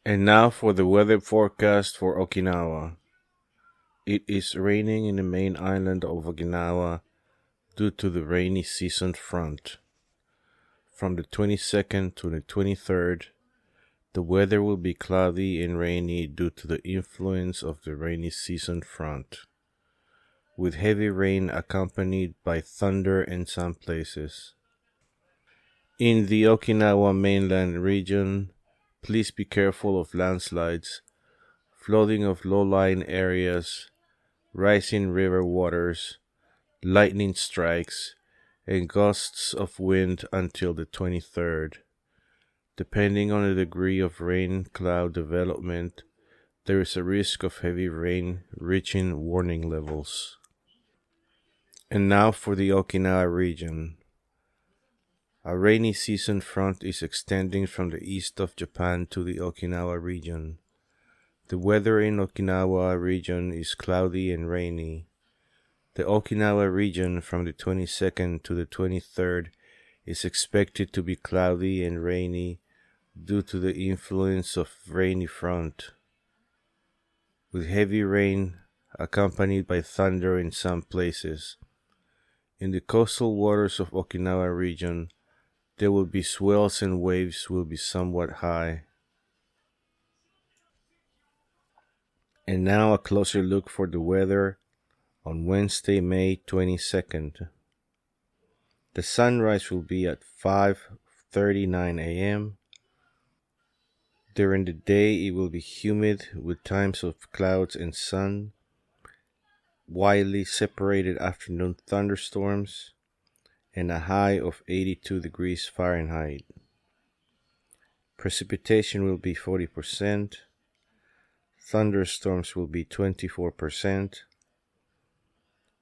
And now for the weather forecast for Okinawa. It is raining in the main island of Okinawa due to the rainy season front. From the 22nd to the 23rd, the weather will be cloudy and rainy due to the influence of the rainy season front, with heavy rain accompanied by thunder in some places. In the Okinawa mainland region, please be careful of landslides, flooding of low-lying areas, rising river waters, lightning strikes, and gusts of wind until the 23rd. Depending on the degree of rain cloud development, there is a risk of heavy rain reaching warning levels. And now for the Okinawa region. A rainy season front is extending from the east of Japan to the Okinawa region. The weather in Okinawa region is cloudy and rainy. The Okinawa region from the 22nd to the 23rd is expected to be cloudy and rainy due to the influence of rainy front, with heavy rain accompanied by thunder in some places. In the coastal waters of Okinawa region, there will be swells and waves will be somewhat high. And now a closer look for the weather on Wednesday, May 22nd. The sunrise will be at 5:39 a.m. During the day, it will be humid with times of clouds and sun, widely separated afternoon thunderstorms, and a high of 82 degrees Fahrenheit. Precipitation will be 40%. Thunderstorms will be 24%.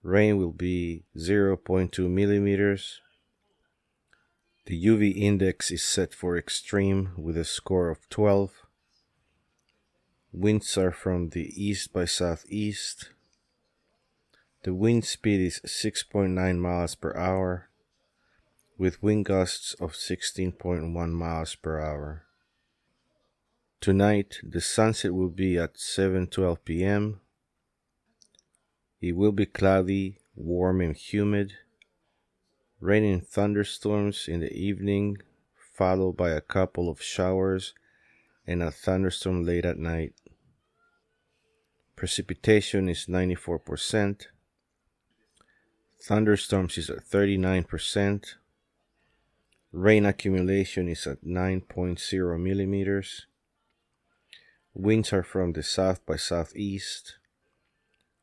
Rain will be 0.2 millimeters. The UV index is set for extreme with a score of 12. Winds are from the east by southeast. The wind speed is 6.9 miles per hour, with wind gusts of 16.1 miles per hour. Tonight, the sunset will be at 7:12 p.m. It will be cloudy, warm, and humid. Rain and thunderstorms in the evening, followed by a couple of showers and a thunderstorm late at night. Precipitation is 94%. Thunderstorms is at 39%. Rain accumulation is at 9.0 millimeters. Winds are from the south by southeast.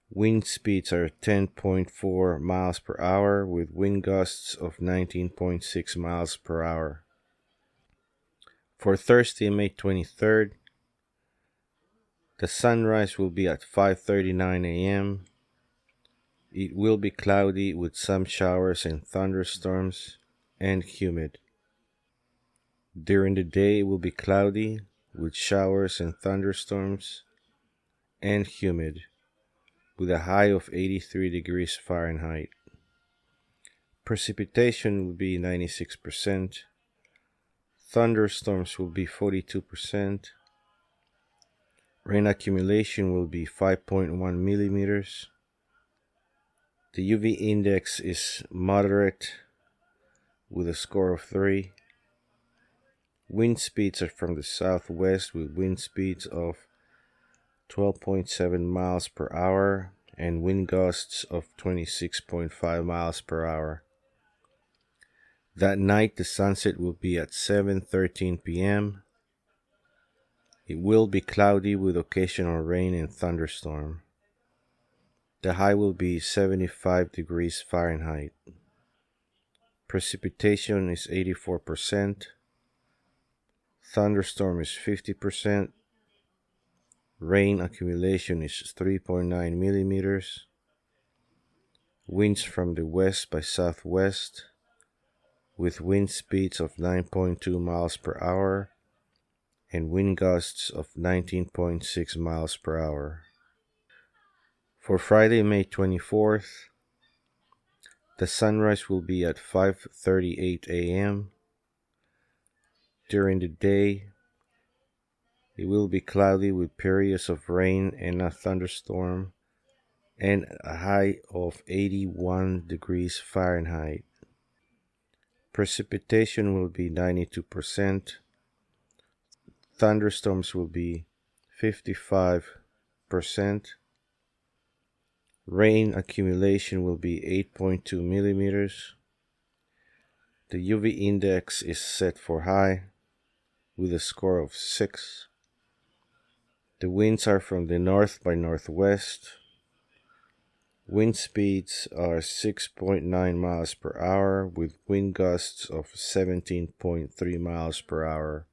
Wind speeds are 10.4 miles per hour with wind gusts of 19.6 miles per hour. For Thursday, May 23rd, the sunrise will be at 5:39 a.m. It will be cloudy with some showers and thunderstorms and humid. During the day, it will be cloudy with showers and thunderstorms and humid, with a high of 83 degrees Fahrenheit. Precipitation will be 96%. Thunderstorms will be 42%. Rain accumulation will be 5.1 millimeters. The UV index is moderate with a score of 3. Wind speeds are from the southwest with wind speeds of 12.7 miles per hour and wind gusts of 26.5 miles per hour. That night, the sunset will be at 7:13 p.m. It will be cloudy with occasional rain and thunderstorm. The high will be 75 degrees Fahrenheit. Precipitation is 84%. Thunderstorm is 50%. Rain accumulation is 3.9 millimeters. Winds from the west by southwest with wind speeds of 9.2 miles per hour and wind gusts of 19.6 miles per hour. For Friday, May 24th, the sunrise will be at 5:38 a.m. During the day, It will be cloudy with periods of rain and a thunderstorm and a high of 81 degrees Fahrenheit. Precipitation will be 92%. Thunderstorms will be 55%. Rain accumulation will be 8.2 millimeters. The UV index is set for high with a score of 6. The winds are from the north by northwest. Wind speeds are 6.9 miles per hour with wind gusts of 17.3 miles per hour.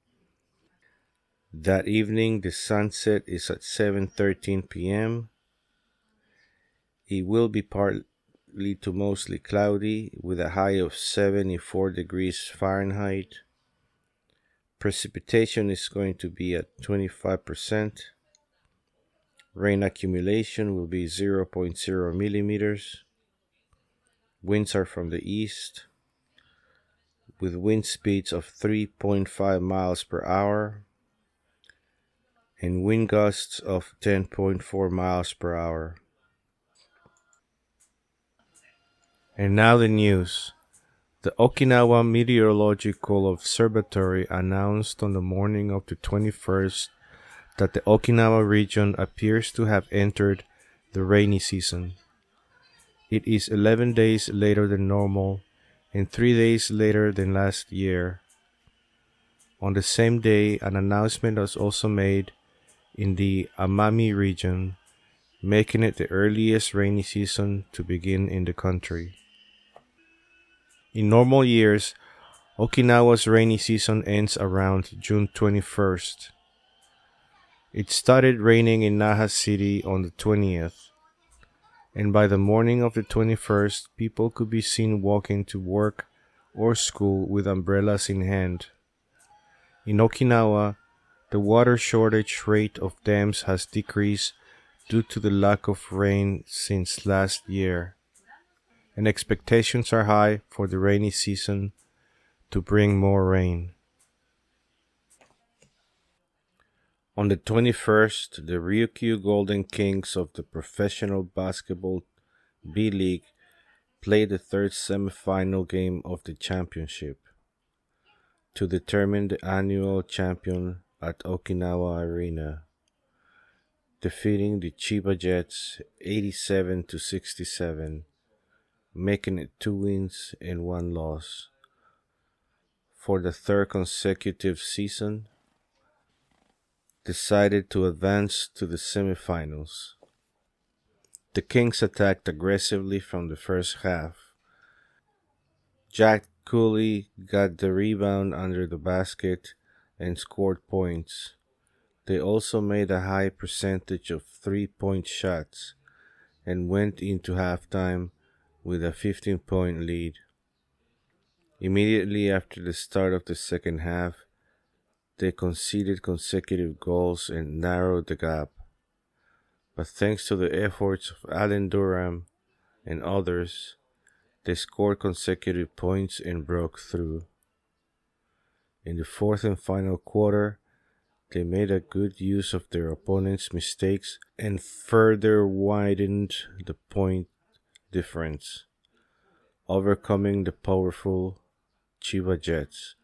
That evening, the sunset is at 7:13 p.m. It will be partly to mostly cloudy with a high of 74 degrees Fahrenheit. Precipitation is going to be at 25%. Rain accumulation will be 0.0 millimeters. Winds are from the east with wind speeds of 3.5 miles per hour and wind gusts of 10.4 miles per hour. And now the news. The Okinawa Meteorological Observatory announced on the morning of the 21st that the Okinawa region appears to have entered the rainy season. It is 11 days later than normal and 3 days later than last year. On the same day, an announcement was also made in the Amami region, making it the earliest rainy season to begin in the country. In normal years, Okinawa's rainy season ends around June 21st. It started raining in Naha City on the 20th, and by the morning of the 21st, people could be seen walking to work or school with umbrellas in hand. In Okinawa, the water shortage rate of dams has decreased due to the lack of rain since last year, and expectations are high for the rainy season to bring more rain. On the 21st, the Ryukyu Golden Kings of the Professional Basketball B-League played the third semifinal game of the championship to determine the annual champion at Okinawa Arena, defeating the Chiba Jets 87-67, making it 2 wins and 1 loss. For the third consecutive season, decided to advance to the semifinals. The Kings attacked aggressively from the first half. Jack Cooley got the rebound under the basket and scored points. They also made a high percentage of 3-point shots and went into halftime with a 15-point lead. Immediately after the start of the second half, they conceded consecutive goals and narrowed the gap. But thanks to the efforts of Allen Durham and others, they scored consecutive points and broke through. In the fourth and final quarter, they made a good use of their opponent's mistakes and further widened the point difference, overcoming the powerful Chiba Jets.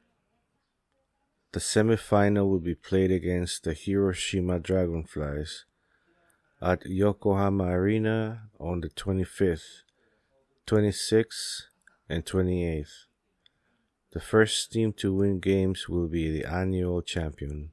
The semifinal will be played against the Hiroshima Dragonflies at Yokohama Arena on the 25th, 26th, and 28th. The first team to win games will be the annual champion.